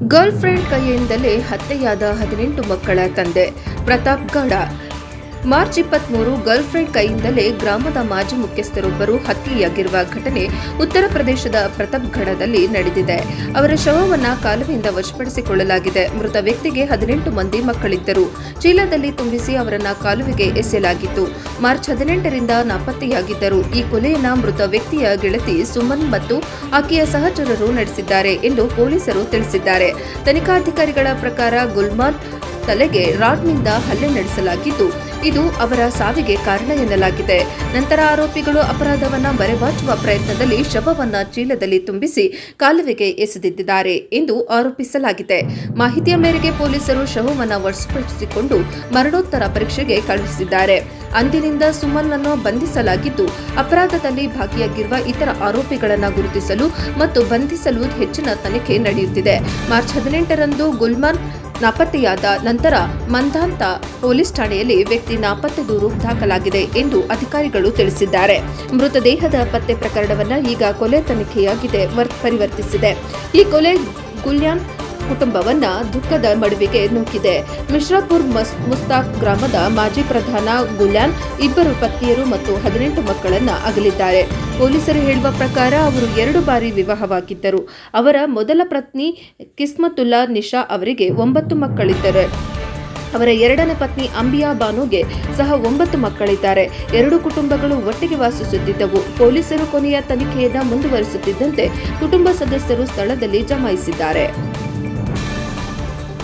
Girl friend ಕೈಯಿಂದಲೇ ಹತ್ಯೆಯಾದ 18 ಮಕ್ಕಳ ತಂದೆ ಪ್ರತಾಪ್ಗೌಡ. ಮಾರ್ಚ್ 23 ಗರ್ಲ್ ಫ್ರೆಂಡ್ ಕೈಯಿಂದಲೇ ಗ್ರಾಮದ ಮಾಜಿ ಮುಖ್ಯಸ್ಥರೊಬ್ಬರು ಹತ್ಯೆಯಾಗಿರುವ ಘಟನೆ ಉತ್ತರ ಪ್ರದೇಶದ ಪ್ರತಾಪ್ಗಢದಲ್ಲಿ ನಡೆದಿದೆ. ಅವರ ಶವವನ್ನು ಕಾಲುವೆಯಿಂದ ವಶಪಡಿಸಿಕೊಳ್ಳಲಾಗಿದೆ. ಮೃತ ವ್ಯಕ್ತಿಗೆ 18 ಮಂದಿ ಮಕ್ಕಳಿದ್ದರು. ಚೀಲದಲ್ಲಿ ತುಂಬಿಸಿ ಅವರನ್ನ ಕಾಲುವೆಗೆ ಎಸೆಯಲಾಗಿತ್ತು. ಮಾರ್ಚ್ 18ರಿಂದ ನಾಪತ್ತೆಯಾಗಿದ್ದರು. ಈ ಕೊಲೆಯನ್ನ ಮೃತ ವ್ಯಕ್ತಿಯ ಗೆಳತಿ ಸುಮನ್ ಮತ್ತು ಆಕೆಯ ಸಹಚರರು ನಡೆಸಿದ್ದಾರೆ ಎಂದು ಪೊಲೀಸರು ತಿಳಿಸಿದ್ದಾರೆ. ತನಿಖಾಧಿಕಾರಿಗಳ ಪ್ರಕಾರ ಗುಲ್ಮಾನ್ ತಲೆಗೆ ರಾಡ್ನಿಂದ ಹಲ್ಲೆ ನಡೆಸಲಾಗಿದ್ದು, ಇದು ಅವರ ಸಾವಿಗೆ ಕಾರಣ ಎನ್ನಲಾಗಿದೆ. ನಂತರ ಆರೋಪಿಗಳು ಅಪರಾಧವನ್ನ ಮರೆಮಾಚುವ ಪ್ರಯತ್ನದಲ್ಲಿ ಶವವನ್ನ ಚೀಲದಲ್ಲಿ ತುಂಬಿಸಿ ಕಾಲುವೆಗೆ ಎಸೆದಿದ್ದಾರೆ ಎಂದು ಆರೋಪಿಸಲಾಗಿದೆ. ಮಾಹಿತಿಯ ಮೇರೆಗೆ ಪೊಲೀಸರು ಶವವನ್ನ ವಶಪಡಿಸಿಕೊಂಡು ಮರಣೋತ್ತರ ಪರೀಕ್ಷೆಗೆ ಕಳುಹಿಸಿದ್ದಾರೆ. ಅಂದಿನಿಂದ ಸುಮನ್ ಅನ್ನು ಬಂಧಿಸಲಾಗಿದ್ದು, ಅಪರಾಧದಲ್ಲಿ ಭಾಗಿಯಾಗಿರುವ ಇತರ ಆರೋಪಿಗಳನ್ನು ಗುರುತಿಸಲು ಮತ್ತು ಬಂಧಿಸಲು ಹೆಚ್ಚಿನ ತನಿಖೆ ನಡೆಯುತ್ತಿದೆ. ಮಾರ್ಚ್ 18ರಂದು ಗುಲ್ಮಾನ್ ನಾಪತ್ತೆಯಾದ ನಂತರ ಮಂಧಾಂತ ಪೊಲೀಸ್ ಠಾಣೆಯಲ್ಲಿ ವ್ಯಕ್ತಿ ನಾಪತ್ತೆ ದೂರು ದಾಖಲಾಗಿದೆ ಎಂದು ಅಧಿಕಾರಿಗಳು ತಿಳಿಸಿದ್ದಾರೆ. ಮೃತದೇಹದ ಪತ್ತೆ ಪ್ರಕರಣವನ್ನು ಈಗ ಕೊಲೆ ತನಿಖೆಯಾಗಿದೆ ಪರಿವರ್ತಿಸಿದೆ. ಈ ಕೊಲೆ ಗುಲ್ಯಾನ್ ಕುಟುಂಬವನ್ನ ದುಃಖದ ಮಡುವಿಗೆ ನೂಕಿದೆ. ಮಿಶ್ರಾಪುರ್ ಮುಸ್ತಾಕ್ ಗ್ರಾಮದ ಮಾಜಿ ಪ್ರಧಾನ ಗುಲ್ಯಾನ್ ಇಬ್ಬರು ಪತ್ನಿಯರು ಮತ್ತು 18 ಮಕ್ಕಳನ್ನ ಅಗಲಿದ್ದಾರೆ. ಪೊಲೀಸರು ಹೇಳುವ ಪ್ರಕಾರ ಅವರು 2 ಬಾರಿ ವಿವಾಹವಾಗಿದ್ದರು. ಅವರ ಮೊದಲ ಪತ್ನಿ ಕಿಸ್ಮತುಲ್ಲಾ ನಿಶಾ ಅವರಿಗೆ 9 ಮಕ್ಕಳಿದ್ದಾರೆ. ಅವರ ಎರಡನೇ ಪತ್ನಿ ಅಂಬಿಯಾ ಬಾನುಗೆ ಸಹ 9 ಮಕ್ಕಳಿದ್ದಾರೆ. 2 ಕುಟುಂಬಗಳು ಒಟ್ಟಿಗೆ ವಾಸಿಸುತ್ತಿದ್ದವು. ಪೊಲೀಸರು ಕೊನೆಯ ತನಿಖೆಯನ್ನು ಮುಂದುವರಿಸುತ್ತಿದ್ದಂತೆ ಕುಟುಂಬ ಸದಸ್ಯರು ಸ್ಥಳದಲ್ಲಿ ಜಮಾಯಿಸಿದ್ದಾರೆ.